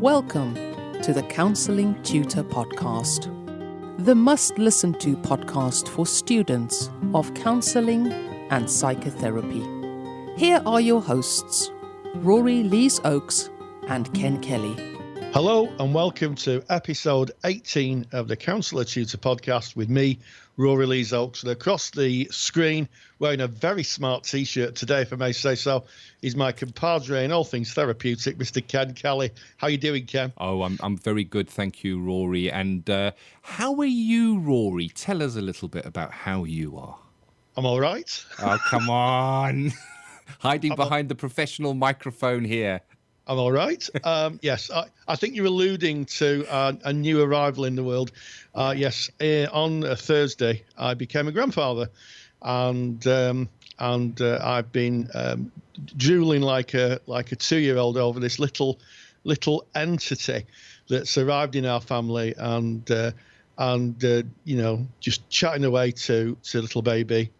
Welcome to the Counselling Tutor Podcast, the must-listen-to podcast for students of counselling and psychotherapy. Here are your hosts, Rory Lees-Oakes and Ken Kelly. Hello and welcome to episode 18 of the Counselor Tutor Podcast with me, Rory Lees-Oakes. And across the screen, wearing a very smart T-shirt today, if I may say so, is my compadre in all things therapeutic, Mr. Ken Kelly. How are you doing, Ken? Oh, I'm very good, thank you, Rory. And how are you, Rory? Tell us a little bit about how you are. I'm all right. Oh, come on. Hiding behind the professional microphone here. I'm all right. Yes, I think you're alluding to a new arrival in the world. Yes, on a Thursday, I became a grandfather, and I've been drooling like a 2-year-old over this little entity that's arrived in our family, and you know, just chatting away to little baby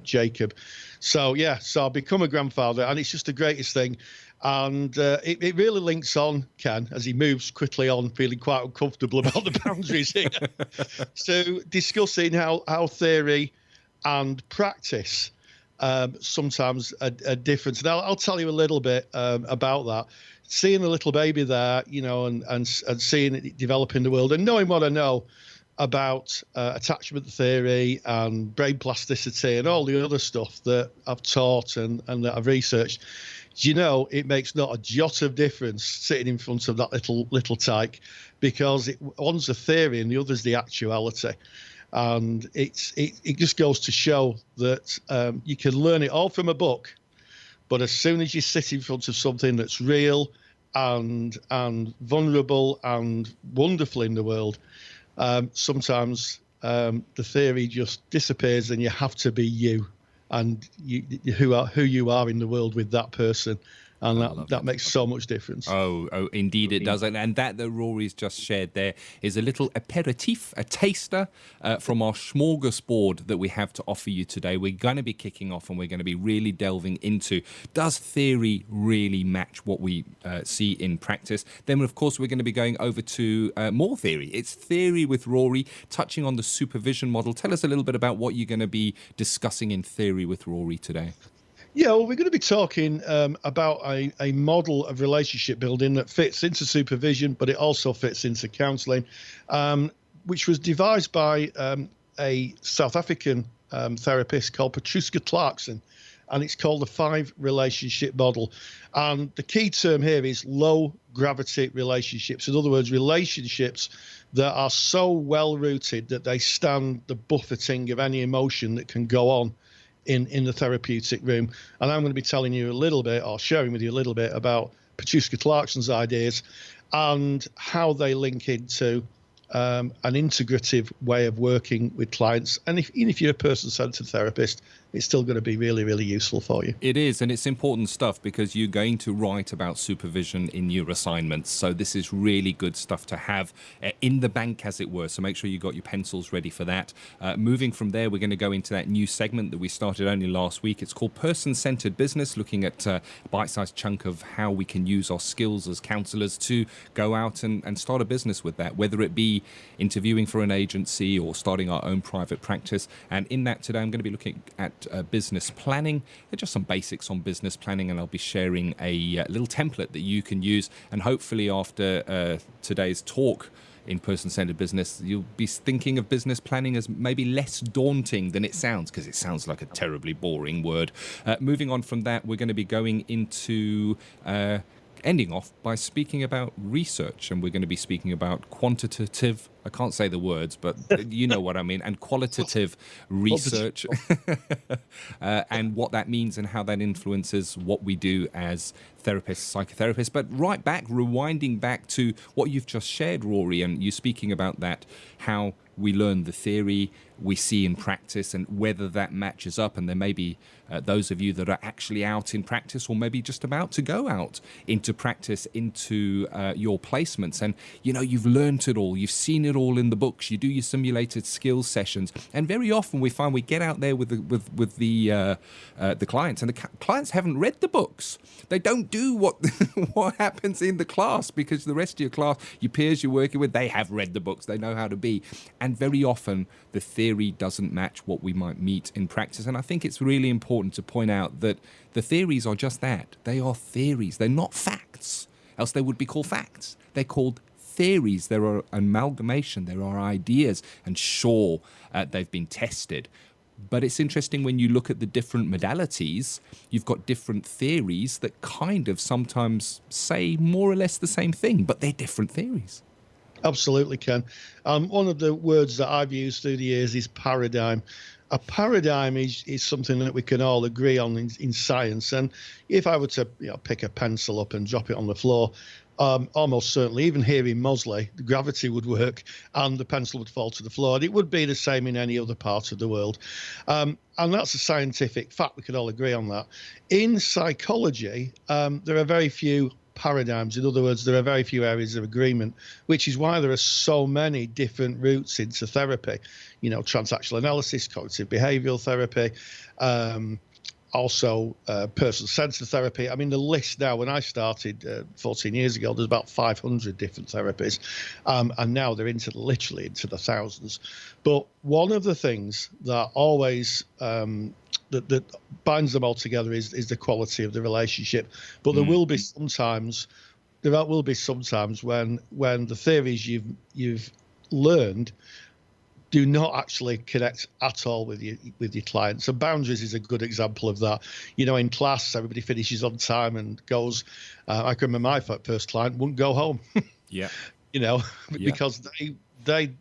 Jacob. So I've become a grandfather, and it's just the greatest thing. And it really links on, Ken, as he moves quickly on, feeling quite uncomfortable about the boundaries here, so discussing how theory and practice sometimes are different. And I'll tell you a little bit about that. Seeing the little baby there, you know, and seeing it develop in the world, and knowing what I know about attachment theory and brain plasticity and all the other stuff that I've taught and that I've researched. You know, it makes not a jot of difference sitting in front of that little tyke, because one's the theory and the other's the actuality. And it just goes to show that you can learn it all from a book, but as soon as you sit in front of something that's real and vulnerable and wonderful in the world, sometimes the theory just disappears and you have to be you. And who you are in the world with that person, and that makes so much difference. Oh, indeed it does. And that Rory's just shared there is a little aperitif, a taster from our smorgasbord that we have to offer you today. We're going to be kicking off, and we're going to be really delving into, does theory really match what we see in practice? Then, of course, we're going to be going over to more theory. It's theory with Rory, touching on the supervision model. Tell us a little bit about what you're going to be discussing in theory with Rory today. Yeah, well, we're going to be talking about a model of relationship building that fits into supervision, but it also fits into counselling, which was devised by a South African therapist called Petruska Clarkson, and it's called the 5 relationship model. And the key term here is low gravity relationships. In other words, relationships that are so well rooted that they stand the buffeting of any emotion that can go on in the therapeutic room. And I'm going to be telling you a little bit, or sharing with you a little bit, about Petruska Clarkson's ideas and how they link into an integrative way of working with clients. And even if you're a person-centered therapist, it's still going to be really, really useful for you. It is, and it's important stuff, because you're going to write about supervision in your assignments. So this is really good stuff to have in the bank, as it were. So make sure you got your pencils ready for that. Moving from there, we're going to go into that new segment that we started only last week. It's called Person-Centered Business, looking at a bite-sized chunk of how we can use our skills as counsellors to go out and start a business with that, whether it be interviewing for an agency or starting our own private practice. And in that today, I'm going to be looking at business planning. Just some basics on business planning, and I'll be sharing a little template that you can use. And hopefully after today's talk in person-centered business, you'll be thinking of business planning as maybe less daunting than it sounds, because it sounds like a terribly boring word. Moving on from that, we're going to be going into ending off by speaking about research, and we're going to be speaking about quantitative, I can't say the words, but you know what I mean, and qualitative research, and what that means and how that influences what we do as therapists, psychotherapists. But rewinding back to what you've just shared, Rory, and you speaking about that, how we learn the theory, we see in practice, and whether that matches up. And there may be those of you that are actually out in practice, or maybe just about to go out into practice, into your placements, and you know, you've learned it all, you've seen it all in the books. You do your simulated skills sessions, and very often we find we get out there with the clients, and the clients haven't read the books. They don't do what what happens in the class, because the rest of your class, your peers you're working with, they have read the books. They know how to be, and very often the theory doesn't match what we might meet in practice. And I think it's really important to point out that the theories are just that. They are theories. They're not facts, else they would be called facts. They're called theories. There are amalgamation. There are ideas, and sure, they've been tested. But it's interesting when you look at the different modalities, you've got different theories that kind of sometimes say more or less the same thing, but they're different theories. Absolutely, Ken. One of the words that I've used through the years is paradigm. A paradigm is something that we can all agree on in science. And if I were to pick a pencil up and drop it on the floor, almost certainly, even here in Mosley, the gravity would work and the pencil would fall to the floor. And it would be the same in any other part of the world. And that's a scientific fact. We can all agree on that. In psychology, there are very few paradigms. In other words, there are very few areas of agreement, which is why there are so many different routes into therapy. Transactional analysis, cognitive behavioral therapy, also person-centered therapy. I mean, the list now, when I started 14 years ago, there's about 500 different therapies, and now they're literally into the thousands. But one of the things that always that binds them all together is the quality of the relationship. But there will be sometimes when the theories you've learned do not actually connect at all with your clients. So boundaries is a good example of that. In class, everybody finishes on time and goes. I can remember my first client wouldn't go home. Yeah. Because they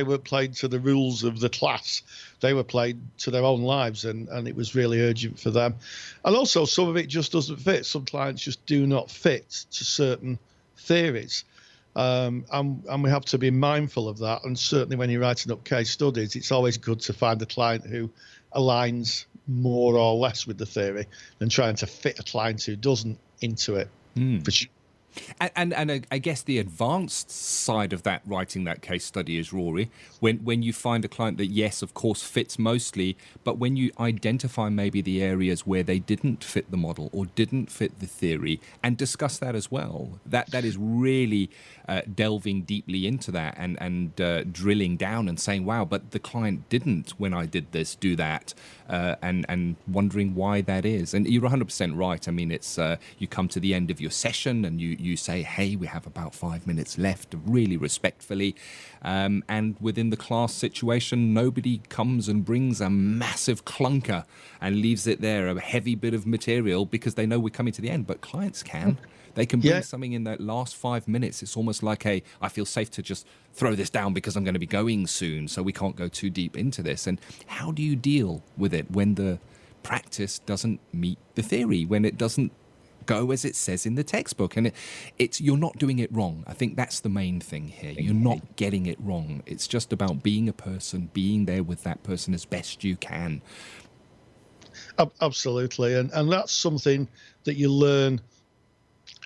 weren't playing to the rules of the class. They were playing to their own lives, and it was really urgent for them. And also, some of it just doesn't fit. Some clients just do not fit to certain theories. And we have to be mindful of that. And certainly when you're writing up case studies, it's always good to find a client who aligns more or less with the theory than trying to fit a client who doesn't into it. For sure. And I guess the advanced side of that, writing that case study, is, Rory, when you find a client that, yes, of course, fits mostly, but when you identify maybe the areas where they didn't fit the model or didn't fit the theory, and discuss that as well, that is really delving deeply into that and drilling down and saying, wow, but the client didn't, when I did this, do that, and wondering why that is. And you're 100% right. I mean, it's you come to the end of your session and you say, hey, we have about 5 minutes left, really respectfully. And within the class situation, nobody comes and brings a massive clunker and leaves it there, a heavy bit of material, because they know we're coming to the end. But clients can. They can bring something in that last 5 minutes. It's almost like I feel safe to just throw this down because I'm going to be going soon, so we can't go too deep into this. And how do you deal with it when the practice doesn't meet the theory, when it doesn't go as it says in the textbook? And it's you're not doing it wrong. I think that's the main thing here. You're not getting it wrong. It's just about being a person, being there with that person as best you can. Absolutely. And that's something that you learn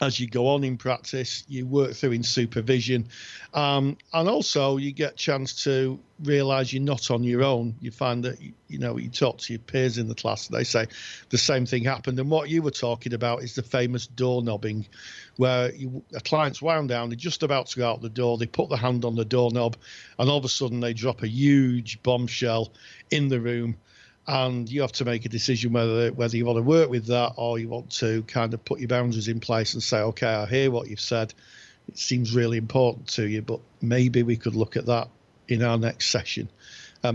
as you go on in practice, you work through in supervision. And also you get a chance to realise you're not on your own. You find that, you talk to your peers in the class and they say the same thing happened. And what you were talking about is the famous doorknobbing, where a client's wound down, they're just about to go out the door, they put their hand on the doorknob, and all of a sudden they drop a huge bombshell in the room. And you have to make a decision whether you want to work with that or you want to kind of put your boundaries in place and say, okay, I hear what you've said. It seems really important to you, but maybe we could look at that in our next session.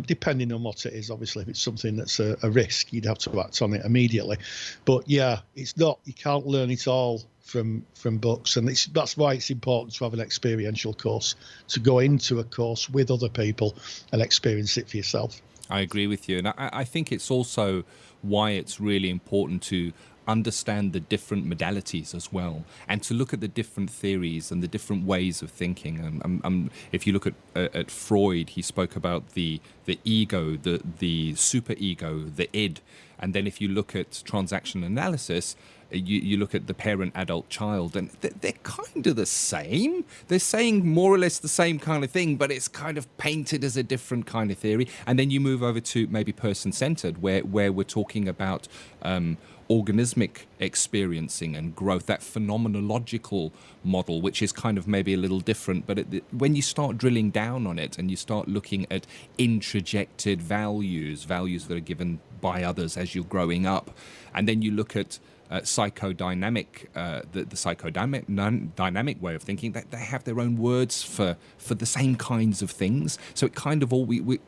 Depending on what it is, obviously, if it's something that's a risk, you'd have to act on it immediately. But yeah, it's not, you can't learn it all from books. And that's why it's important to have an experiential course, to go into a course with other people and experience it for yourself. I agree with you. And I think it's also why it's really important to understand the different modalities as well, and to look at the different theories and the different ways of thinking. And if you look at Freud, he spoke about the ego, the superego, the id. And then if you look at transaction analysis, you look at the parent, adult, child, and they're kind of the same. They're saying more or less the same kind of thing, but it's kind of painted as a different kind of theory. And then you move over to maybe person-centered, where we're talking about organismic experiencing and growth, that phenomenological model, which is kind of maybe a little different. But when you start drilling down on it and you start looking at introjected values that are given by others as you're growing up, and then you look at psychodynamic, the psychodynamic way of thinking, that they have their own words for the same kinds of things. So it kind of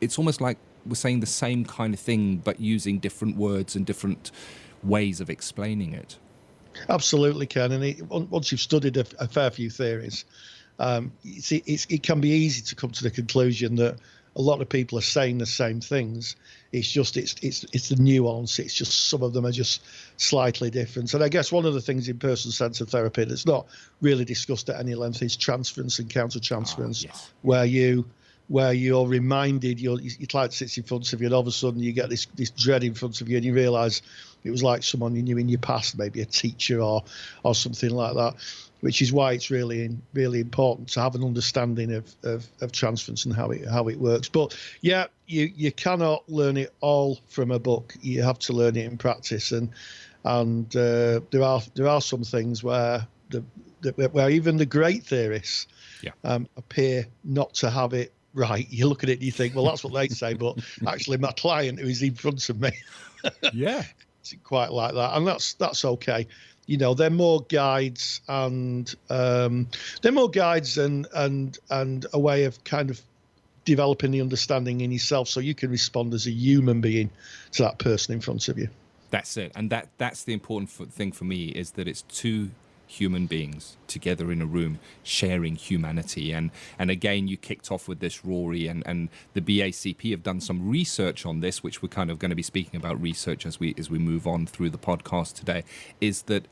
it's almost like we're saying the same kind of thing, but using different words and different ways of explaining it. Absolutely, Ken. And once you've studied a fair few theories, it can be easy to come to the conclusion that a lot of people are saying the same things. It's just it's the nuance. It's just some of them are just slightly different. And I guess one of the things in person-centered therapy that's not really discussed at any length is transference and counter-transference, yes. where you're reminded, your client sits in front of you, and all of a sudden you get this dread in front of you, and you realise it was like someone you knew in your past, maybe a teacher or something like that. Which is why it's really important to have an understanding of transference and how it works. But yeah, you cannot learn it all from a book. You have to learn it in practice, and there are some things where where even the great theorists appear not to have it right. You look at it and you think, well, that's what they say, but actually my client who is in front of me, it's quite like that, and that's okay. You know, they're more guides and a way of kind of developing the understanding in yourself, so you can respond as a human being to that person in front of you. That's it, and that's the important thing for me, is that it's two human beings together in a room sharing humanity. And again, you kicked off with this, Rory, and the BACP have done some research on this, which we're kind of going to be speaking about research as we move on through the podcast today, is that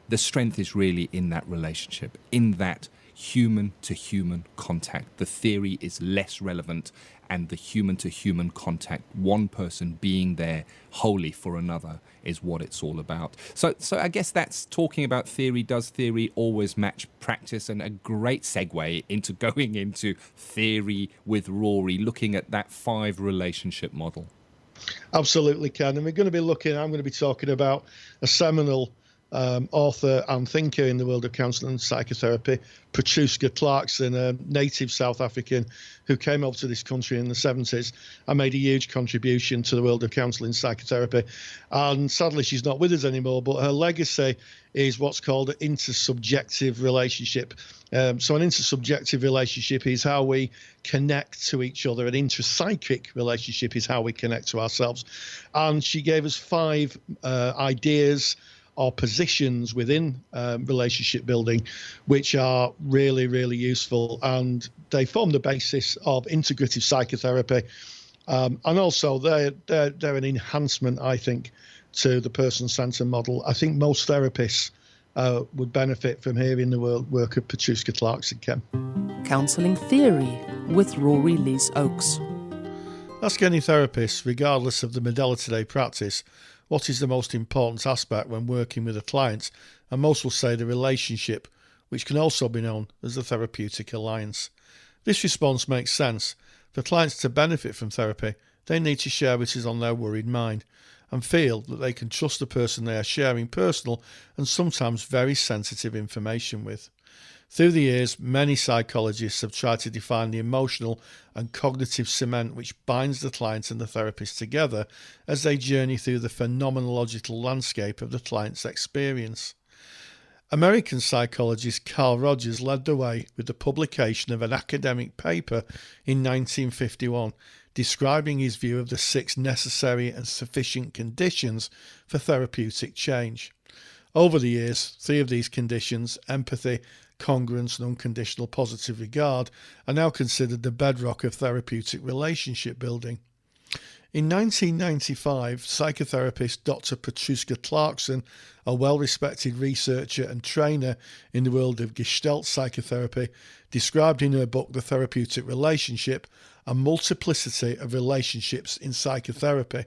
the strength is really in that relationship, in that human to human contact. The theory is less relevant, and the human to human contact, one person being there wholly for another, is what it's all about. So I guess that's talking about theory. Does theory always match practice? And a great segue into going into theory with Rory, looking at that 5 relationship model. Absolutely, Ken. And I'm going to be talking about a seminal author and thinker in the world of counselling and psychotherapy, Petruska Clarkson, a native South African who came over to this country in the 70s and made a huge contribution to the world of counselling and psychotherapy. And sadly, she's not with us anymore, but her legacy is what's called an intersubjective relationship. So an intersubjective relationship is how we connect to each other. An intrapsychic relationship is how we connect to ourselves. And she gave us 5 ideas or positions within relationship building, which are really, really useful. And they form the basis of integrative psychotherapy. And also they're an enhancement, I think, to the person-centered model. I think most therapists would benefit from hearing the work of Petruska Clarkson, Ken. Counselling Theory with Rory Lees Oakes. Ask any therapist, regardless of the modality they practice, what is the most important aspect when working with a client, and most will say the relationship, which can also be known as the therapeutic alliance. This response makes sense. For clients to benefit from therapy, they need to share what is on their worried mind and feel that they can trust the person they are sharing personal and sometimes very sensitive information with. Through the years, many psychologists have tried to define the emotional and cognitive cement which binds the client and the therapist together as they journey through the phenomenological landscape of the client's experience. American psychologist Carl Rogers led the way with the publication of an academic paper in 1951 describing his view of the 6 necessary and sufficient conditions for therapeutic change. Over the years, 3 of these conditions, empathy, congruence and unconditional positive regard, are now considered the bedrock of therapeutic relationship building. In 1995, psychotherapist Dr. Petruska Clarkson, a well-respected researcher and trainer in the world of Gestalt psychotherapy, described in her book The Therapeutic Relationship a multiplicity of relationships in psychotherapy.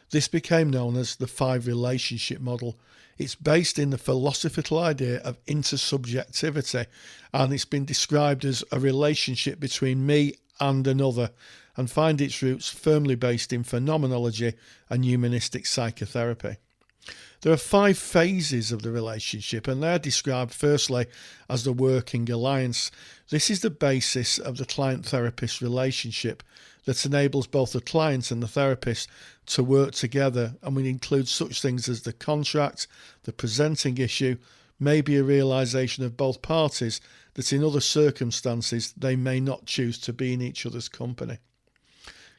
This became known as the 5 relationship model. It's based in the philosophical idea of intersubjectivity, and it's been described as a relationship between me and another, and find its roots firmly based in phenomenology and humanistic psychotherapy. There are 5 phases of the relationship, and they're described firstly as the working alliance. This is the basis of the client-therapist relationship that enables both the client and the therapist to work together, and will include such things as the contract, the presenting issue, maybe a realisation of both parties that in other circumstances they may not choose to be in each other's company.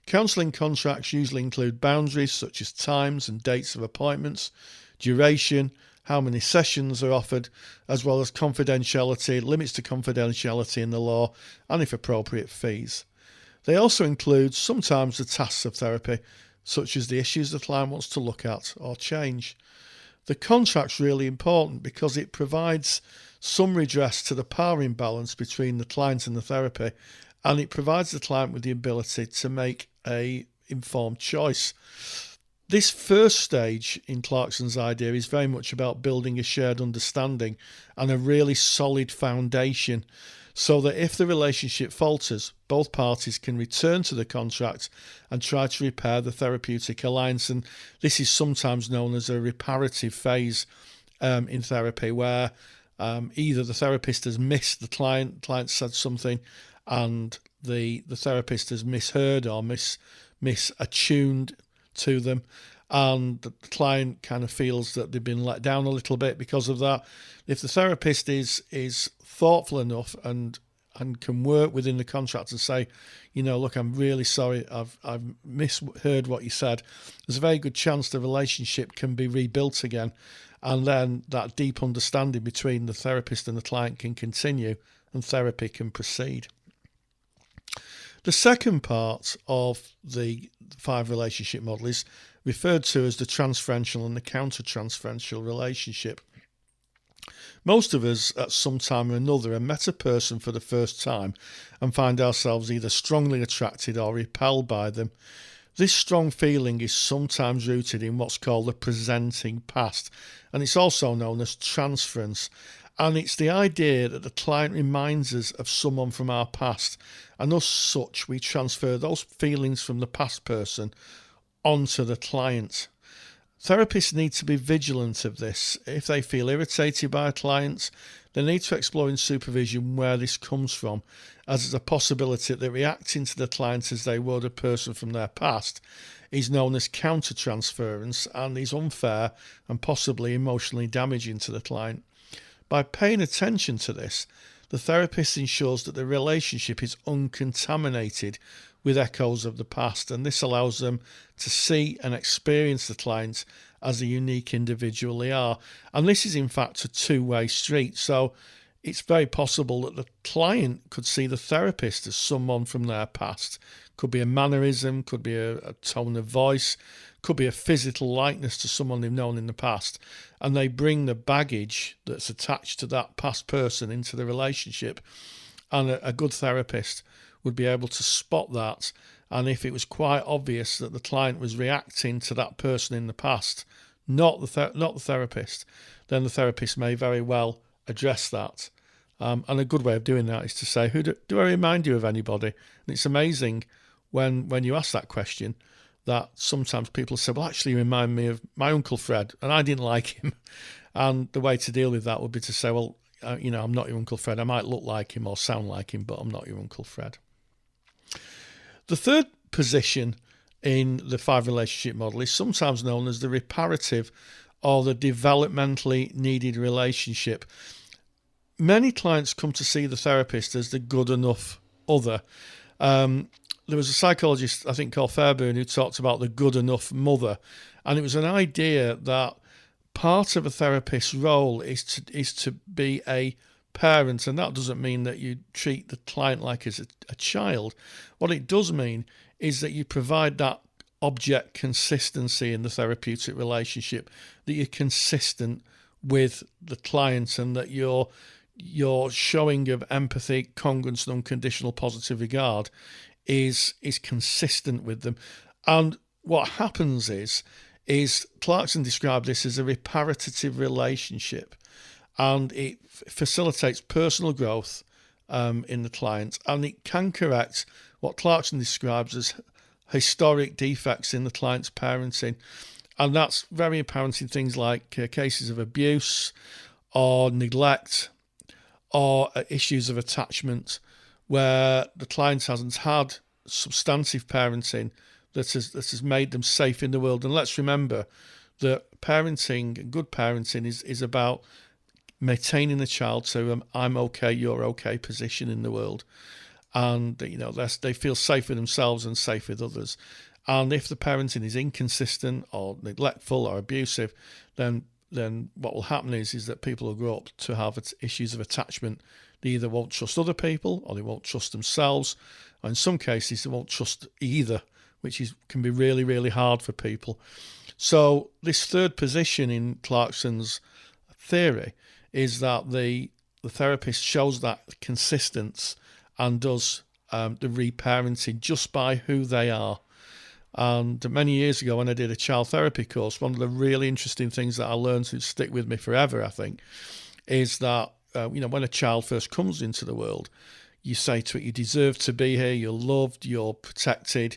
Counselling contracts usually include boundaries such as times and dates of appointments, duration, how many sessions are offered, as well as confidentiality, limits to confidentiality in the law, and if appropriate, fees. They also include sometimes the tasks of therapy, such as the issues the client wants to look at or change. The contract's really important because it provides some redress to the power imbalance between the client and the therapy, and it provides the client with the ability to make an informed choice. This first stage in Clarkson's idea is very much about building a shared understanding and a really solid foundation, so that if the relationship falters, both parties can return to the contract and try to repair the therapeutic alliance. And this is sometimes known as a reparative phase in therapy, where either the therapist has missed the client said something, and the therapist has misheard or misattuned to them, and the client kind of feels that they've been let down a little bit because of that. If the therapist is thoughtful enough and can work within the contract and say, look, I'm really sorry, I've misheard what you said, there's a very good chance the relationship can be rebuilt again, and then that deep understanding between the therapist and the client can continue and therapy can proceed. The second part of the 5 relationship model is referred to as the transferential and the counter-transferential relationship. Most of us at some time or another have met a person for the first time and find ourselves either strongly attracted or repelled by them. This strong feeling is sometimes rooted in what's called the presenting past, and it's also known as transference. And it's the idea that the client reminds us of someone from our past, and as such we transfer those feelings from the past person onto the client. Therapists need to be vigilant of this. If they feel irritated by a client, they need to explore in supervision where this comes from, as there's a possibility that reacting to the client as they would a person from their past is known as counter-transference and is unfair and possibly emotionally damaging to the client. By paying attention to this, the therapist ensures that the relationship is uncontaminated with echoes of the past, and this allows them to see and experience the client as a unique individual they are. And this is in fact a two-way street, so it's very possible that the client could see the therapist as someone from their past. Could be a mannerism, could be a tone of voice, could be a physical likeness to someone they've known in the past, and they bring the baggage that's attached to that past person into the relationship. And a good therapist would be able to spot that, and if it was quite obvious that the client was reacting to that person in the past, not the therapist, then the therapist may very well address that. And a good way of doing that is to say, do I remind you of anybody? And it's amazing when you ask that question that sometimes people say, well, actually you remind me of my Uncle Fred, and I didn't like him. And the way to deal with that would be to say, well, I'm not your Uncle Fred. I might look like him or sound like him, but I'm not your Uncle Fred. The third position in the 5 relationship model is sometimes known as the reparative or the developmentally needed relationship. Many clients come to see the therapist as the good enough other. There was a psychologist, I think, called Fairbairn, who talked about the good enough mother. And it was an idea that part of a therapist's role is to be a parent, and that doesn't mean that you treat the client like as a child. What it does mean is that you provide that object consistency in the therapeutic relationship, that you're consistent with the client and that your showing of empathy, congruence, and unconditional positive regard is consistent with them. And what happens is Clarkson described this as a reparative relationship, and it facilitates personal growth in the client, and it can correct what Clarkson describes as historic defects in the client's parenting. And that's very apparent in things like cases of abuse or neglect or issues of attachment, where the client hasn't had substantive parenting that has made them safe in the world. And let's remember that parenting, good parenting, is about maintaining the child to I'm okay, you're okay position in the world. And, they feel safe with themselves and safe with others. And if the parenting is inconsistent or neglectful or abusive, then what will happen is that people will grow up to have issues of attachment. They either won't trust other people or they won't trust themselves. Or in some cases, they won't trust either, which can be really, really hard for people. So this third position in Clarkson's theory is that the therapist shows that consistency and does the reparenting just by who they are. And many years ago when I did a child therapy course, one of the really interesting things that I learned to stick with me forever, I think, is that, when a child first comes into the world, you say to it, you deserve to be here, you're loved, you're protected,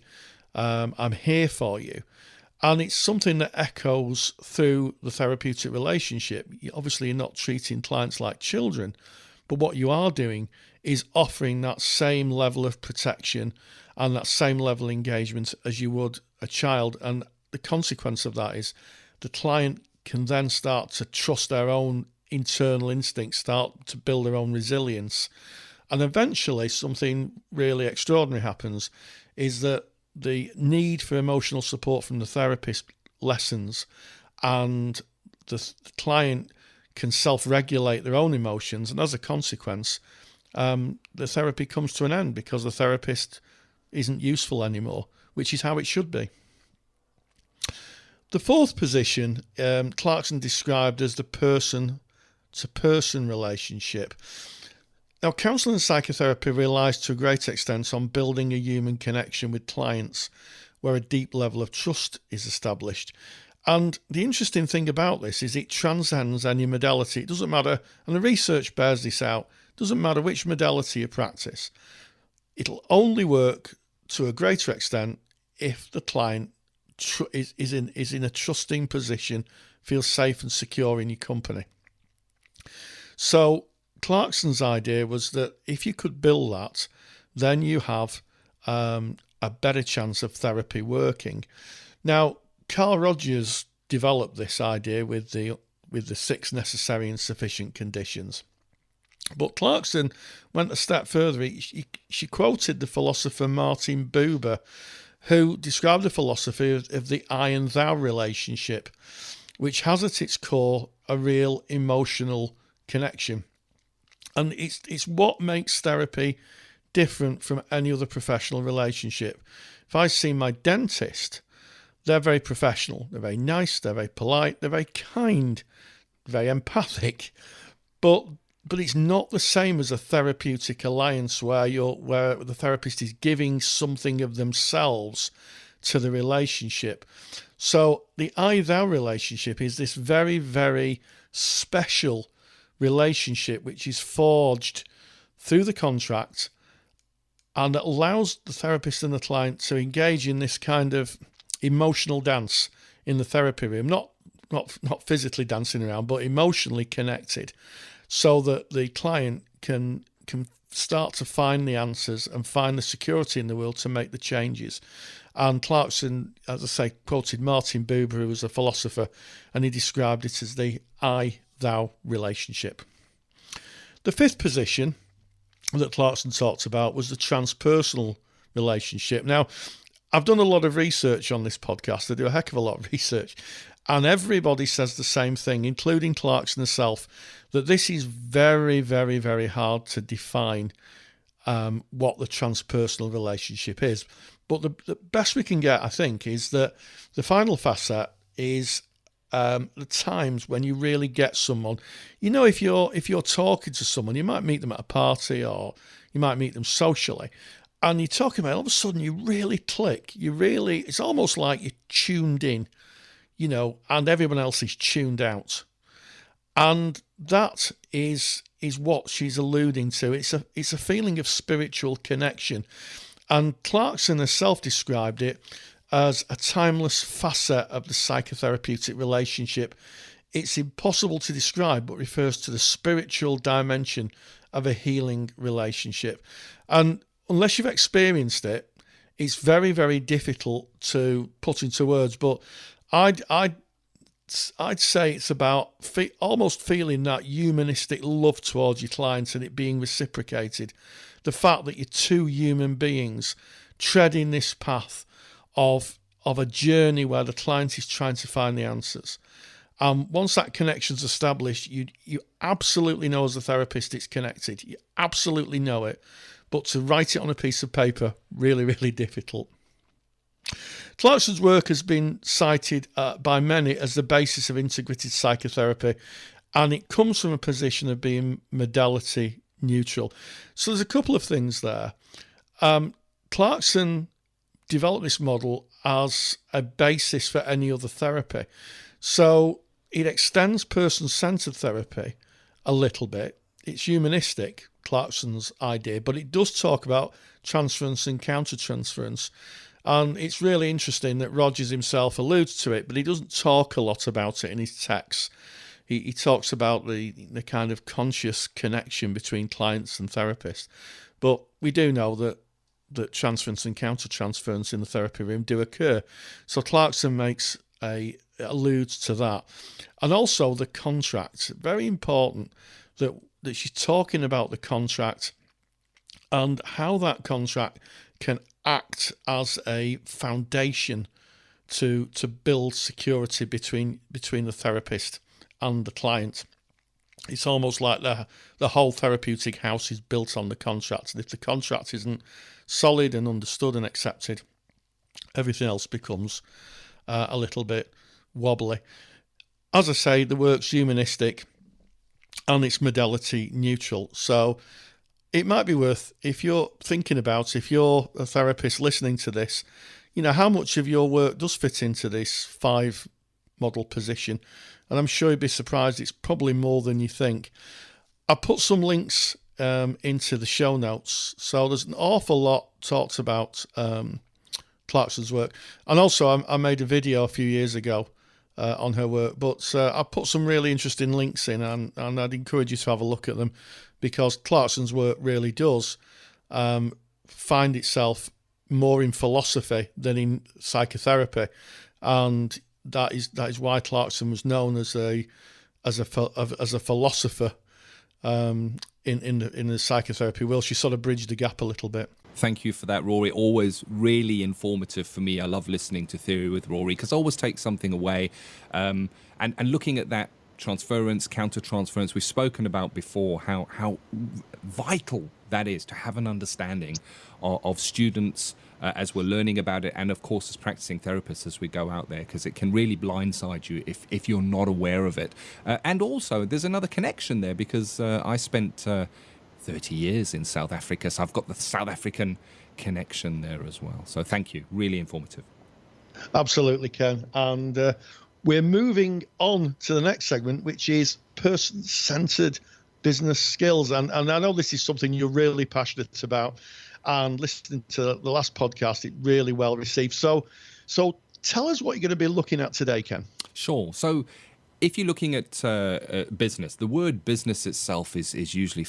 I'm here for you. And it's something that echoes through the therapeutic relationship. Obviously, you're not treating clients like children, but what you are doing is offering that same level of protection and that same level of engagement as you would a child. And the consequence of that is the client can then start to trust their own internal instincts, start to build their own resilience. And eventually something really extraordinary happens, is that the need for emotional support from the therapist lessens, and the client can self-regulate their own emotions. And as a consequence, the therapy comes to an end because the therapist isn't useful anymore, which is how it should be. The fourth position, Clarkson described as the person-to-person relationship. Now, counselling and psychotherapy relies to a great extent on building a human connection with clients where a deep level of trust is established. And the interesting thing about this is it transcends any modality. It doesn't matter, and the research bears this out, it doesn't matter which modality you practice. It'll only work to a greater extent if the client is in a trusting position, feels safe and secure in your company. So Clarkson's idea was that if you could build that, then you have a better chance of therapy working. Now, Carl Rogers developed this idea with the 6 necessary and sufficient conditions. But Clarkson went a step further. She quoted the philosopher Martin Buber, who described the philosophy of the I and thou relationship, which has at its core a real emotional connection. And it's what makes therapy different from any other professional relationship. If I see my dentist, they're very professional, they're very nice, they're very polite, they're very kind, very empathic, but it's not the same as a therapeutic alliance where the therapist is giving something of themselves to the relationship. So the I-thou relationship is this very, very special relationship which is forged through the contract and that allows the therapist and the client to engage in this kind of emotional dance in the therapy room, not physically dancing around, but emotionally connected, so that the client can start to find the answers and find the security in the world to make the changes. And Clarkson, as I say, quoted Martin Buber, who was a philosopher, and he described it as the I-thou relationship. The fifth position that Clarkson talked about was the transpersonal relationship. Now, I've done a lot of research on this podcast. I do a heck of a lot of research. And everybody says the same thing, including Clarkson herself, that this is very, very, very hard to define. what the transpersonal relationship is. But the best we can get, I think, is that the final facet is the times when you really get someone. You know, if you're talking to someone, you might meet them at a party or you might meet them socially, and you're talking about, all of a sudden you really click. It's almost like you're tuned in, you know, and everyone else is tuned out. And that is what she's alluding to. It's a feeling of spiritual connection. And Clarkson herself described it as a timeless facet of the psychotherapeutic relationship. It's impossible to describe, but refers to the spiritual dimension of a healing relationship. And unless you've experienced it, it's very, very difficult to put into words. But I'd say it's about almost feeling that humanistic love towards your clients and it being reciprocated. The fact that you're two human beings treading this path of a journey where the client is trying to find the answers. Once that connection's established, you absolutely know as a therapist it's connected. You absolutely know it. But to write it on a piece of paper, really, really difficult. Clarkson's work has been cited by many as the basis of integrated psychotherapy, and it comes from a position of being modality neutral. So there's a couple of things there. Clarkson developed this model as a basis for any other therapy. So it extends person-centered therapy a little bit. It's humanistic, Clarkson's idea, but it does talk about transference and countertransference. And it's really interesting that Rogers himself alludes to it, but he doesn't talk a lot about it in his texts. He talks about the kind of conscious connection between clients and therapists. But we do know that transference and countertransference in the therapy room do occur. So Clarkson alludes to that. And also the contract. Very important that she's talking about the contract and how that contract can act as a foundation to build security between the therapist and the client. It's almost like the whole therapeutic house is built on the contract. And if the contract isn't solid and understood and accepted, everything else becomes a little bit wobbly. As I say, the work's humanistic and it's modality neutral. So it might be worth, if you're a therapist listening to this, you know, how much of your work does fit into this 5 model position? And I'm sure you'd be surprised, it's probably more than you think. I put some links into the show notes. So there's an awful lot talked about Clarkson's work. And also I made a video a few years ago on her work, but I put some really interesting links in, and I'd encourage you to have a look at them, because Clarkson's work really does find itself more in philosophy than in psychotherapy, and that is why Clarkson was known as a philosopher in the psychotherapy world. She sort of bridged the gap a little bit. Thank you for that, Rory. Always really informative for me. I love listening to Theory with Rory because I always take something away. And looking at that transference, counter-transference, we've spoken about before how vital that is to have an understanding of students as we're learning about it, and of course as practicing therapists as we go out there, because it can really blindside you if you're not aware of it. And also there's another connection there, because I spent 30 years in South Africa, so I've got the South African connection there as well. So thank you, really informative. Absolutely, Ken. And we're moving on to the next segment, which is person-centered business skills. And I know this is something you're really passionate about, and listening to the last podcast, it really well received. So tell us what you're going to be looking at today, Ken. Sure. So if you're looking at business, the word business itself is usually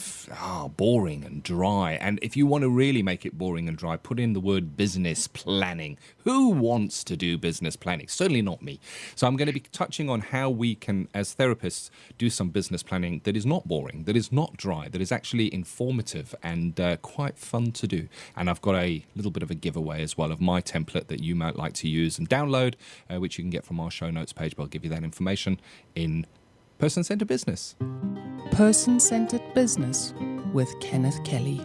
boring and dry. And if you want to really make it boring and dry, put in the word business planning. Who wants to do business planning? Certainly not me. So I'm going to be touching on how we can, as therapists, do some business planning that is not boring, that is not dry, that is actually informative and quite fun to do. And I've got a little bit of a giveaway as well of my template that you might like to use and download, which you can get from our show notes page, but I'll give you that information in Person-Centered Business. Person-Centered Business with Kenneth Kelly.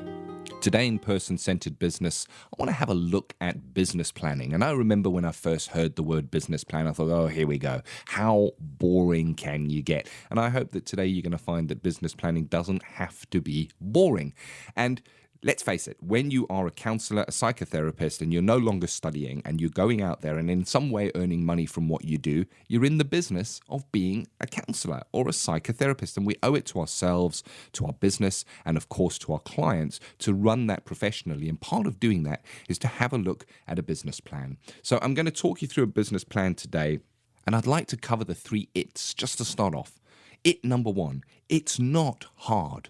Today in Person-Centered Business, I want to have a look at business planning. And I remember when I first heard the word business plan, I thought, oh, here we go. How boring can you get? And I hope that today you're going to find that business planning doesn't have to be boring. And let's face it, when you are a counselor, a psychotherapist, and you're no longer studying and you're going out there and in some way earning money from what you do, you're in the business of being a counselor or a psychotherapist. And we owe it to ourselves, to our business, and of course to our clients to run that professionally. And part of doing that is to have a look at a business plan. So I'm going to talk you through a business plan today, and I'd like to cover the 3 it's just to start off. It number 1, it's not hard.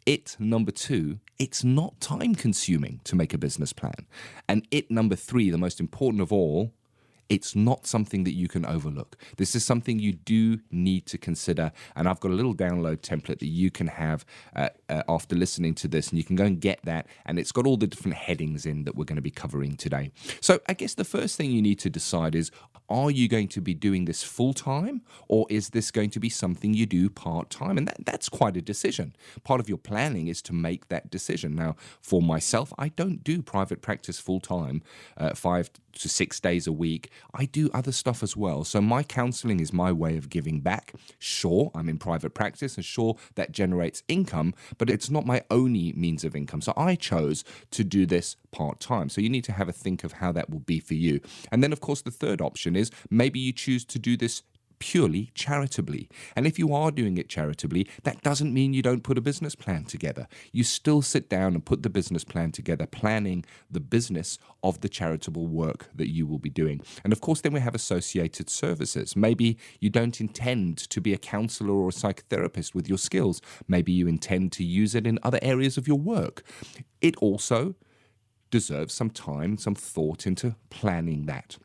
It number 2, it's not time consuming to make a business plan. And it number 3, the most important of all, it's not something that you can overlook. This is something you do need to consider. And I've got a little download template that you can have after listening to this, and you can go and get that. And it's got all the different headings in that we're going to be covering today. So I guess the first thing you need to decide is, are you going to be doing this full time, or is this going to be something you do part time? And that's quite a decision. Part of your planning is to make that decision. Now, for myself, I don't do private practice full time, 5 to 6 days a week. I do other stuff as well. So my counseling is my way of giving back. Sure, I'm in private practice, and sure, that generates income, but it's not my only means of income. So I chose to do this part-time. So you need to have a think of how that will be for you. And then, of course, the third option is maybe you choose to do this purely charitably. And if you are doing it charitably, that doesn't mean you don't put a business plan together. You still sit down and put the business plan together, planning the business of the charitable work that you will be doing. And of course, then we have associated services. Maybe you don't intend to be a counselor or a psychotherapist with your skills. Maybe you intend to use it in other areas of your work. It also deserves some time, some thought into planning that.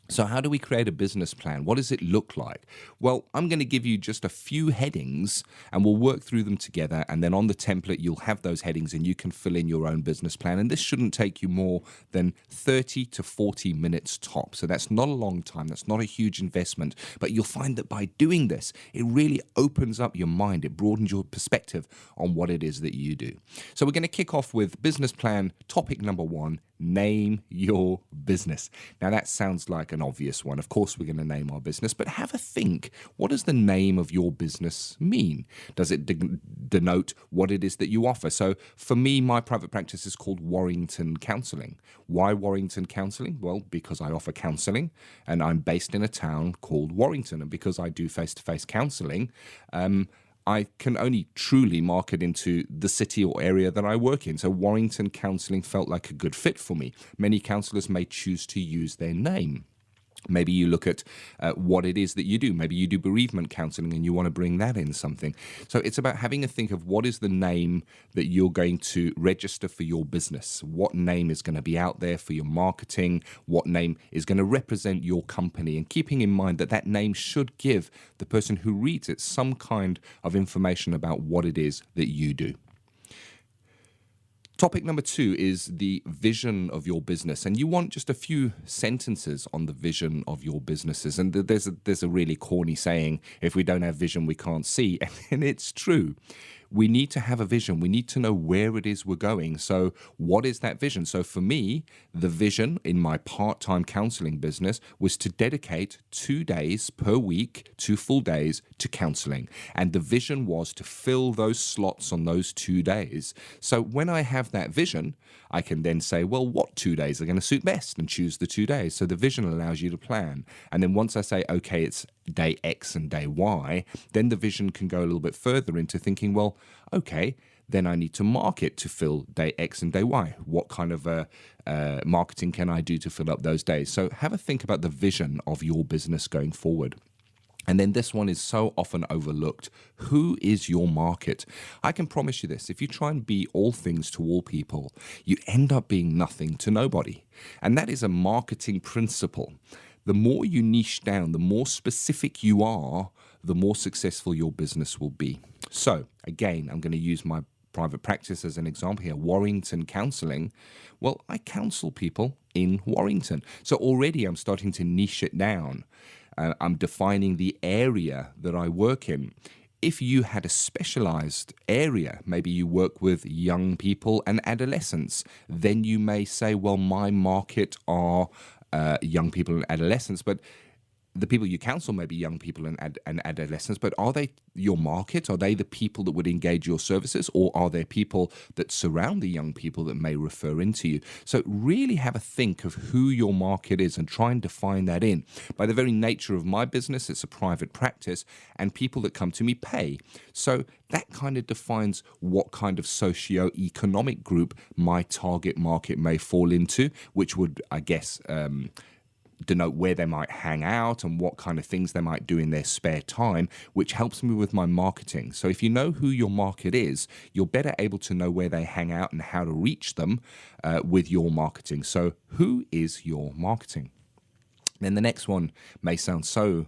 So how do we create a business plan? What does it look like? Well, I'm going to give you just a few headings and we'll work through them together. And then on the template, you'll have those headings and you can fill in your own business plan. And this shouldn't take you more than 30 to 40 minutes top. So that's not a long time. That's not a huge investment. But you'll find that by doing this, it really opens up your mind. It broadens your perspective on what it is that you do. So we're going to kick off with business plan topic number 1. Name your business. Now that sounds like an obvious one. Of course we're going to name our business, but have a think. What does the name of your business mean? Does it denote what it is that you offer? So for me, my private practice is called Warrington Counselling. Why Warrington Counselling? Well, because I offer counselling and I'm based in a town called Warrington. And because I do face-to-face counselling, I can only truly market into the city or area that I work in. So Warrington Counselling felt like a good fit for me. Many counsellors may choose to use their name. Maybe you look at what it is that you do. Maybe you do bereavement counselling and you want to bring that in something. So it's about having a think of what is the name that you're going to register for your business. What name is going to be out there for your marketing? What name is going to represent your company? And keeping in mind that that name should give the person who reads it some kind of information about what it is that you do. Topic number 2 is the vision of your business, and you want just a few sentences on the vision of your businesses. And there's a really corny saying, if we don't have vision, we can't see, and it's true. We need to have a vision. We need to know where it is we're going. So what is that vision? So for me, the vision in my part-time counseling business was to dedicate 2 days per week, 2 full days to counseling. And the vision was to fill those slots on those 2 days. So when I have that vision, I can then say, well, what 2 days are going to suit best and choose the 2 days. So the vision allows you to plan. And then once I say, okay, it's day X and day Y, then the vision can go a little bit further into thinking, well, okay, then I need to market to fill day X and day Y. What kind of marketing can I do to fill up those days? So have a think about the vision of your business going forward. And then this one is so often overlooked. Who is your market? I can promise you this. If you try and be all things to all people, you end up being nothing to nobody. And that is a marketing principle. The more you niche down, the more specific you are, the more successful your business will be. So again, I'm going to use my private practice as an example here, Warrington Counselling. Well, I counsel people in Warrington. So already I'm starting to niche it down. I'm defining the area that I work in. if you had a specialized area, maybe you work with young people and adolescents, then you may say, well, my market are young people and adolescents, but the people you counsel may be young people and adolescents, but are they your market? Are they the people that would engage your services, or are there people that surround the young people that may refer into you? So really have a think of who your market is and try and define that in. By the very nature of my business, it's a private practice, and people that come to me pay. So that kind of defines what kind of socio-economic group my target market may fall into, which would, I guess, denote where they might hang out and what kind of things they might do in their spare time, which helps me with my marketing. So if you know who your market is, you're better able to know where they hang out and how to reach them with your marketing. So who is your marketing? Then the next one may sound so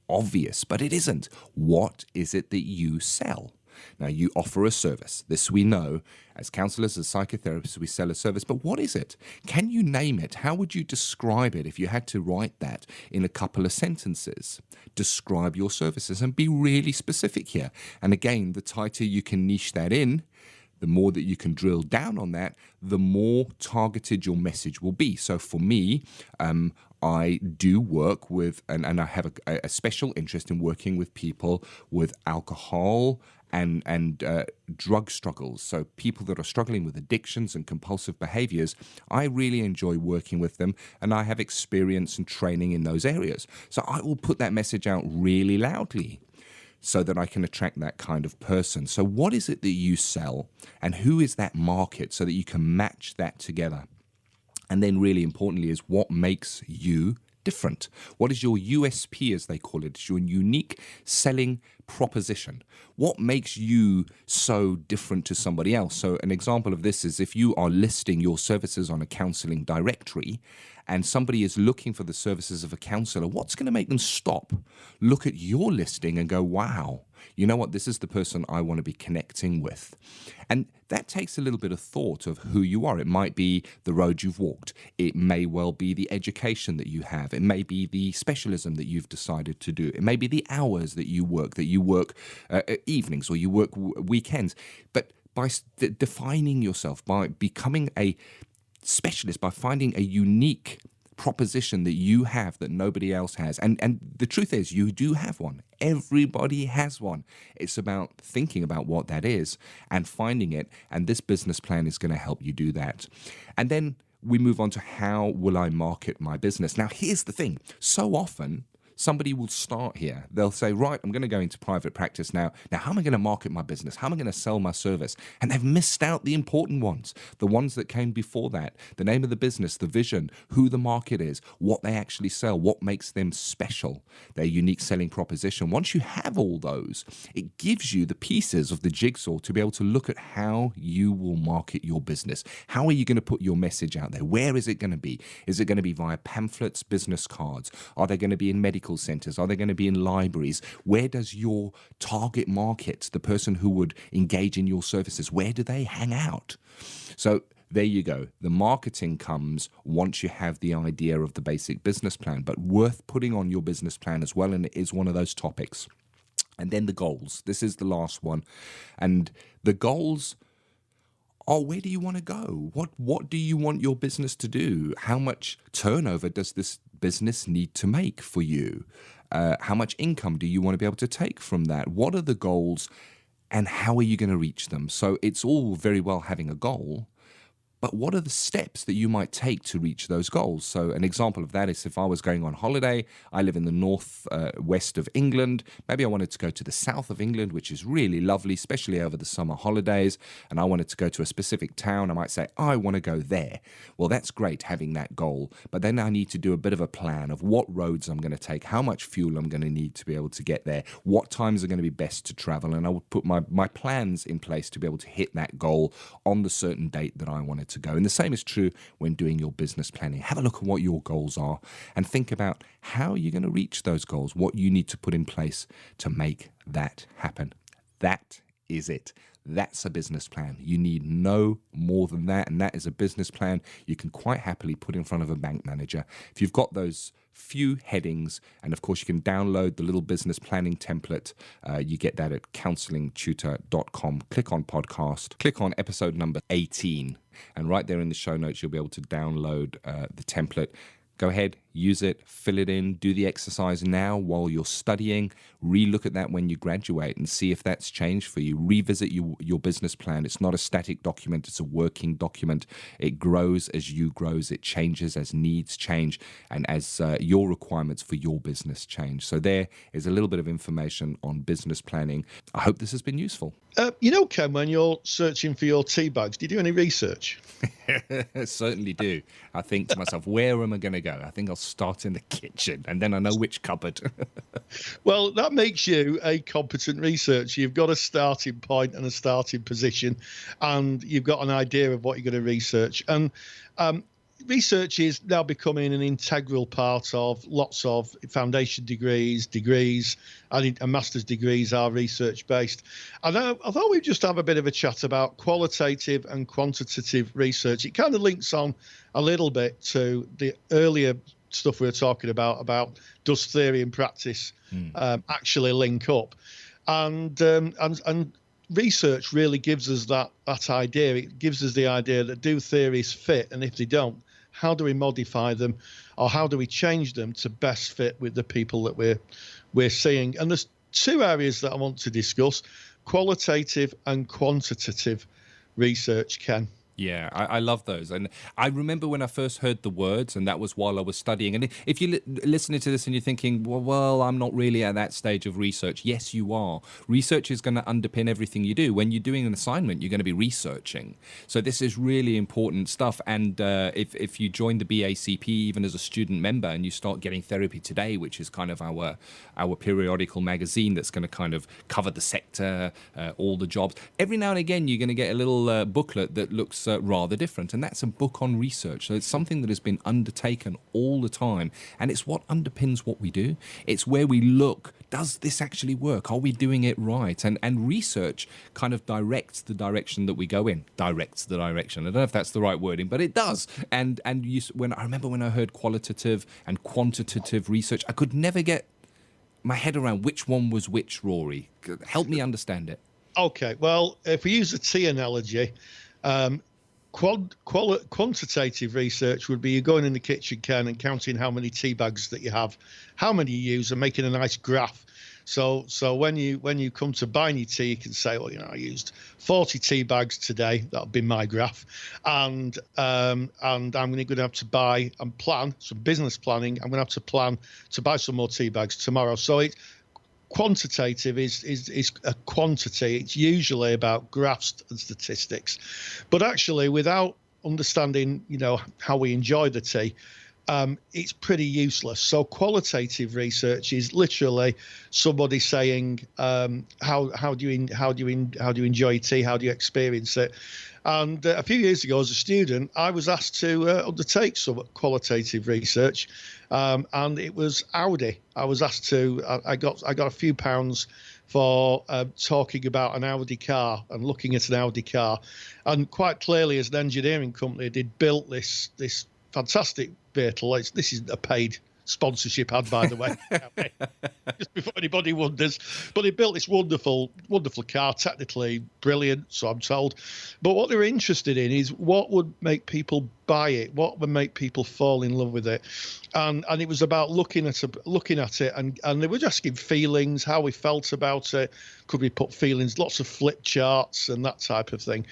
obvious, but it isn't. What is it that you sell? Now, you offer a service. This we know. As counselors, as psychotherapists, we sell a service. But what is it? Can you name it? How would you describe it if you had to write that in a couple of sentences? Describe your services and be really specific here. And again, the tighter you can niche that in, the more that you can drill down on that, the more targeted your message will be. So for me, I do work with, and I have a special interest in working with people with alcohol and drug struggles. So people that are struggling with addictions and compulsive behaviors, I really enjoy working with them, and I have experience and training in those areas. So I will put that message out really loudly so that I can attract that kind of person. So what is it that you sell, and who is that market, so that you can match that together? And then really importantly is what makes you different. What is your USP, as they call it? It's your unique selling proposition. What makes you so different to somebody else? So an example of this is if you are listing your services on a counseling directory and somebody is looking for the services of a counselor, what's going to make them stop, look at your listing and go, wow, you know what, this is the person I want to be connecting with. And that takes a little bit of thought of who you are. It might be the road you've walked. It may well be the education that you have. It may be the specialism that you've decided to do. It may be the hours that you work evenings or you work weekends. But by defining yourself, by becoming a specialist, by finding a unique proposition that you have that nobody else has. And the truth is, you do have one. Everybody has one. It's about thinking about what that is and finding it. And this business plan is going to help you do that. And then we move on to how will I market my business? Now, here's the thing. So often, somebody will start here. They'll say, right, I'm going to go into private practice now. Now, how am I going to market my business? How am I going to sell my service? And they've missed out the important ones, the ones that came before that, the name of the business, the vision, who the market is, what they actually sell, what makes them special, their unique selling proposition. Once you have all those, it gives you the pieces of the jigsaw to be able to look at how you will market your business. How are you going to put your message out there? Where is it going to be? Is it going to be via pamphlets, business cards? Are they going to be in medical centers? Are they going to be in libraries? Where does your target market, the person who would engage in your services, where do they hang out? So there you go. The marketing comes once you have the idea of the basic business plan, but worth putting on your business plan as well, and it is one of those topics. And then the goals. This is the last one. And the goals are, where do you want to go? What do you want your business to do? How much turnover does this business need to make for you? How much income do you want to be able to take from that? What are the goals and how are you going to reach them? So it's all very well having a goal, but what are the steps that you might take to reach those goals? So an example of that is if I was going on holiday, I live in the north west of England. Maybe I wanted to go to the south of England, which is really lovely, especially over the summer holidays. And I wanted to go to a specific town. I might say, I want to go there. Well, that's great having that goal. But then I need to do a bit of a plan of what roads I'm going to take, how much fuel I'm going to need to be able to get there, what times are going to be best to travel. And I would put my plans in place to be able to hit that goal on the certain date that I wanted to go. And the same is true when doing your business planning. Have a look at what your goals are and think about how you're going to reach those goals, what you need to put in place to make that happen. That is it. That's a business plan. You need no more than that, and that is a business plan you can quite happily put in front of a bank manager. If you've got those few headings, and of course you can download the little business planning template. You get that at counsellingtutor.com. Click on podcast, click on episode number 18, and right there in the show notes you'll be able to download the template. Go ahead, use it, fill it in, do the exercise now while you're studying, relook at that when you graduate and see if that's changed for you. Revisit your business plan. It's not a static document, it's a working document. It grows as you grow, it changes as needs change and as your requirements for your business change. So there is a little bit of information on business planning. I hope this has been useful. Ken, when you're searching for your tea bags, do you do any research? I certainly do. I think to myself, where am I going to go? I think I'll start in the kitchen and then I know which cupboard. Well, that makes you a competent researcher. You've got a starting point and a starting position, and you've got an idea of what you're going to research. And research is now becoming an integral part of lots of foundation degrees, and master's degrees are research-based. And I thought we'd just have a bit of a chat about qualitative and quantitative research. It kind of links on a little bit to the earlier stuff we were talking about does theory and practice actually link up? And research really gives us that idea. It gives us the idea that do theories fit, and if they don't, how do we modify them, or how do we change them to best fit with the people that we're seeing? And there's two areas that I want to discuss: qualitative and quantitative research, Ken. Yeah, I love those. And I remember when I first heard the words, and that was while I was studying. And if you're listening to this and you're thinking, well, I'm not really at that stage of research. Yes, you are. Research is going to underpin everything you do. When you're doing an assignment, you're going to be researching. So this is really important stuff. And if you join the BACP, even as a student member, and you start getting Therapy Today, which is kind of our periodical magazine that's going to kind of cover the sector, all the jobs. Every now and again, you're going to get a little booklet that looks rather different, and that's a book on research. So it's something that has been undertaken all the time, and it's what underpins what we do. It's where we look, does this actually work? Are we doing it right? And research kind of directs the direction that we go in. Directs the direction. I don't know if that's the right wording, but it does. And I remember when I heard qualitative and quantitative research, I could never get my head around which one was which, Rory. Help me understand it. Okay, well, if we use the tea analogy, quantitative research would be you going in the kitchen, Ken, and counting how many tea bags that you have, how many you use, and making a nice graph. So when you come to buying your tea, you can say, well, I used 40 tea bags today. That'll be my graph, and I'm going to have to buy and plan some business planning. I'm going to have to plan to buy some more tea bags tomorrow. So it's quantitative is a quantity. It's usually about graphs and statistics, but actually without understanding how we enjoy the tea, it's pretty useless. So qualitative research is literally somebody saying how do you enjoy tea, how do you experience it. And a few years ago, as a student, I was asked to undertake some qualitative research, and it was Audi. I was asked to. I got a few pounds for talking about an Audi car and looking at an Audi car, and quite clearly, as an engineering company, they'd built this fantastic vehicle. This is a paid sponsorship ad, by the way, just before anybody wonders. But they built this wonderful car, technically brilliant, so I'm told. But what they were interested in is what would make people buy it, what would make people fall in love with it, and it was about looking at it, and they were asking feelings, how we felt about it. Could we put feelings? Lots of flip charts and that type of thing.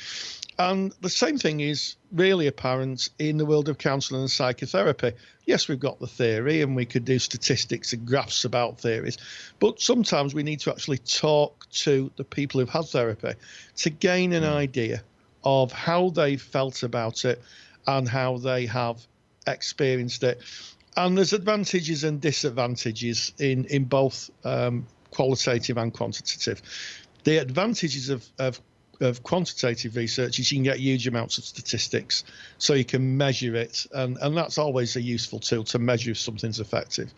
And the same thing is really apparent in the world of counselling and psychotherapy. Yes, we've got the theory and we could do statistics and graphs about theories, but sometimes we need to actually talk to the people who've had therapy to gain an idea of how they felt about it and how they have experienced it. And there's advantages and disadvantages in both qualitative and quantitative. The advantages of quantitative research is you can get huge amounts of statistics, so you can measure it, and that's always a useful tool to measure if something's effective.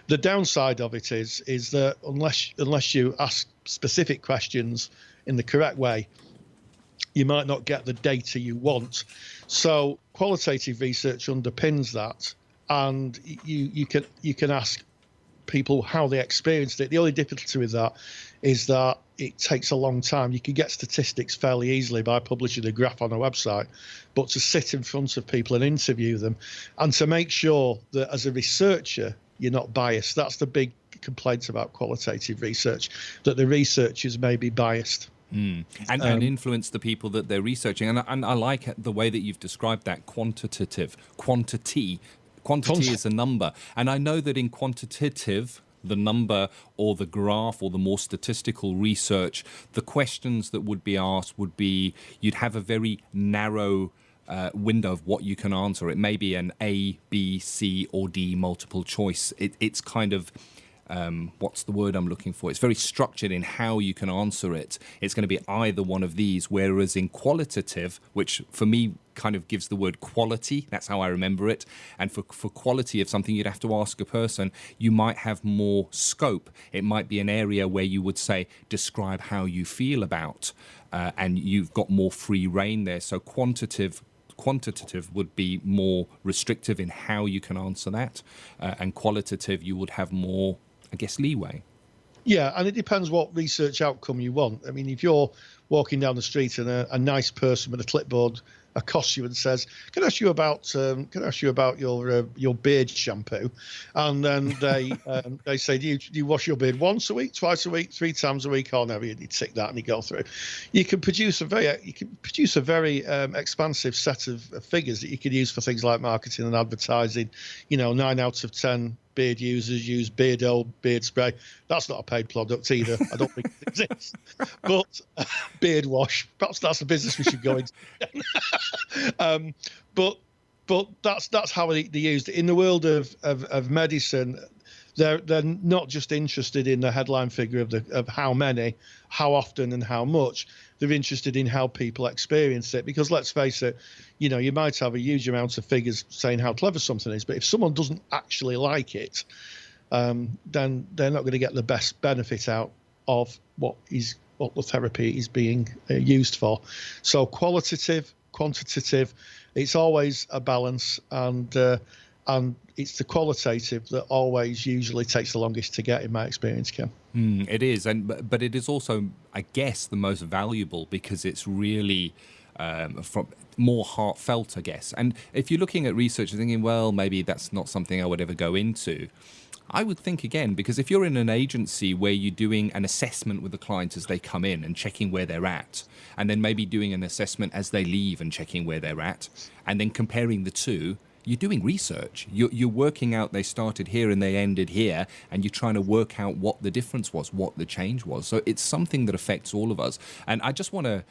The downside of it is that unless you ask specific questions in the correct way, you might not get the data you want. So qualitative research underpins that, and you can ask people how they experienced it. The only difficulty with that is that it takes a long time. You can get statistics fairly easily by publishing a graph on a website, but to sit in front of people and interview them, and to make sure that as a researcher you're not biased. That's the big complaint about qualitative research, that the researchers may be biased. And influence the people that they're researching. And I like the way that you've described that, quantitative. Quantity is a number. And I know that in quantitative, the number or the graph or the more statistical research, the questions that would be asked would be, you'd have a very narrow window of what you can answer. It may be an A, B, C, or D multiple choice. It's kind of... what's the word I'm looking for? It's very structured in how you can answer it. It's going to be either one of these, whereas in qualitative, which for me kind of gives the word quality, that's how I remember it, and for quality of something you'd have to ask a person, you might have more scope. It might be an area where you would say, describe how you feel about, and you've got more free reign there. So quantitative would be more restrictive in how you can answer that, and qualitative you would have more, I guess, leeway. Yeah, and it depends what research outcome you want. I mean, if you're walking down the street and a nice person with a clipboard accosts you and says, "Can I ask you about your beard shampoo?" and then they say, "Do you wash your beard once a week, twice a week, 3 times a week?" or never, you tick that and you go through. You can produce a very expansive set of figures that you can use for things like marketing and advertising. 9 out of 10 beard users use beard oil, beard spray. That's not a paid product either. I don't think it exists. But beard wash, perhaps that's the business we should go into. But that's how they used it. In the world of medicine, they're not just interested in the headline figure of how many, how often, and how much. They're interested in how people experience it, because let's face it, you might have a huge amount of figures saying how clever something is, but if someone doesn't actually like it, then they're not going to get the best benefit out of what the therapy is being used for. So qualitative, quantitative, it's always a balance, and it's the qualitative that always usually takes the longest to get, in my experience, Ken. It is, but it is also, I guess, the most valuable, because it's really from more heartfelt, I guess. And if you're looking at research and thinking, well, maybe that's not something I would ever go into, I would think again, because if you're in an agency where you're doing an assessment with the client as they come in and checking where they're at, and then maybe doing an assessment as they leave and checking where they're at, and then comparing the two, you're doing research. You're working out they started here and they ended here, and you're trying to work out what the difference was, what the change was. So it's something that affects all of us. And I just want to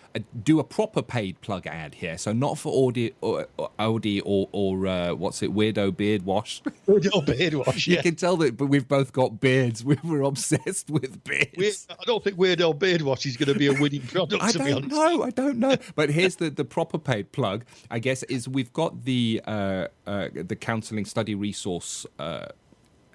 do a proper paid plug ad here. So not for Audi or what's it, Weirdo Beard Wash. Weirdo Beard Wash, yeah. You can tell that, but we've both got beards. We're obsessed with beards. I don't think Weirdo Beard Wash is going to be a winning product, to be honest. I don't know. But here's the proper paid plug, I guess, is we've got the counselling study resource,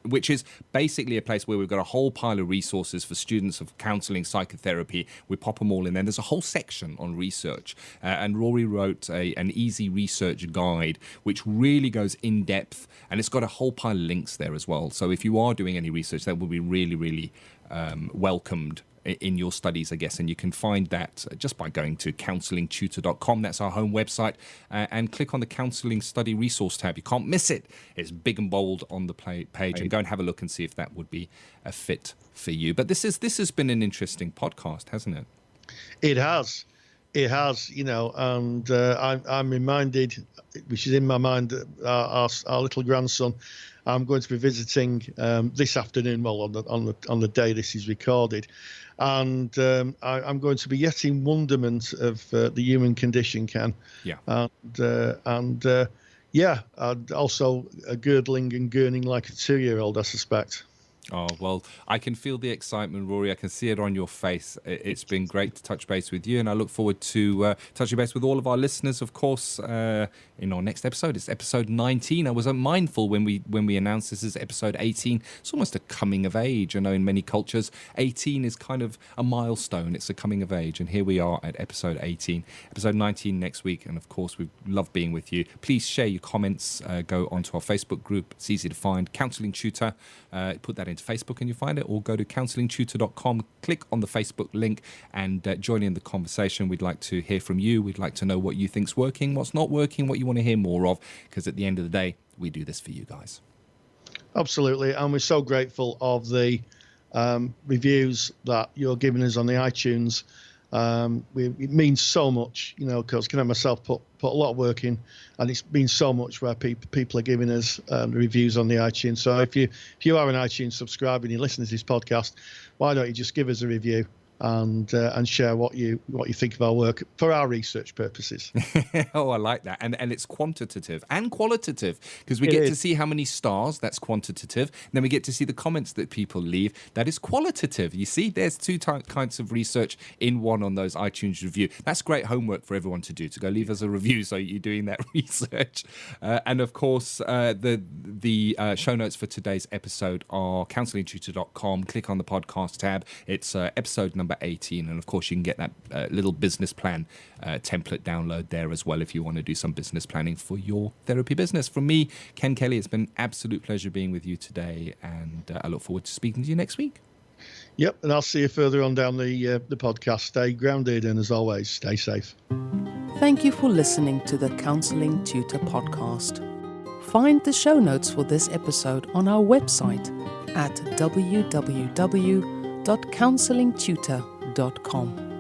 which is basically a place where we've got a whole pile of resources for students of counselling, psychotherapy. We pop them all in there. There's a whole section on research, and Rory wrote an easy research guide, which really goes in depth, and it's got a whole pile of links there as well. So if you are doing any research, that will be really, really welcomed in your studies, I guess, and you can find that just by going to counsellingtutor.com. That's our home website, and click on the Counselling Study Resource tab. You can't miss it. It's big and bold on the page, and go and have a look and see if that would be a fit for you. But this has been an interesting podcast, hasn't it? It has, and I'm reminded, which is in my mind, our little grandson. I'm going to be visiting this afternoon, well, on the day this is recorded, and I'm going to be yet in wonderment of the human condition, Ken. Yeah. And also girdling and gurning like a 2-year-old, I suspect. Oh, well, I can feel the excitement, Rory. I can see it on your face. It's been great to touch base with you, and I look forward to touching base with all of our listeners, of course, in our next episode. It's episode 19. I was mindful when we announced this is episode 18. It's almost a coming of age. I know in many cultures, 18 is kind of a milestone. It's a coming of age, and here we are at episode 18. Episode 19 next week, and of course, we love being with you. Please share your comments. Go onto our Facebook group. It's easy to find. Counselling Tutor. Put that into Facebook and you'll find it, or go to counsellingtutor.com, click on the Facebook link and join in the conversation. We'd like to hear from you. We'd like to know what you think's working, what's not working, what you want to hear more of, because at the end of the day, we do this for you guys. Absolutely, and we're so grateful of the reviews that you're giving us on the iTunes. It means so much, because Ken and myself put a lot of work in, and it's been so much where people are giving us reviews on the iTunes. So if you are an iTunes subscriber and you listen to this podcast, why don't you just give us a review and share what you think of our work for our research purposes. Oh, I like that. And it's quantitative and qualitative, because we get to see how many stars. That's quantitative. And then we get to see the comments that people leave. That is qualitative. You see, there's two kinds of research in one on those iTunes review. That's great homework for everyone to do, to go leave us a review so you're doing that research. And of course, the show notes for today's episode are counsellingtutor.com. Click on the podcast tab. It's episode number 18, and of course you can get that little business plan template download there as well if you want to do some business planning for your therapy business. From me, Ken Kelly, it's been an absolute pleasure being with you today, and I look forward to speaking to you next week. Yep, and I'll see you further on down the podcast. Stay grounded, and as always, stay safe. Thank you for listening to the Counselling Tutor Podcast. Find the show notes for this episode on our website at www.counsellingtutor.com.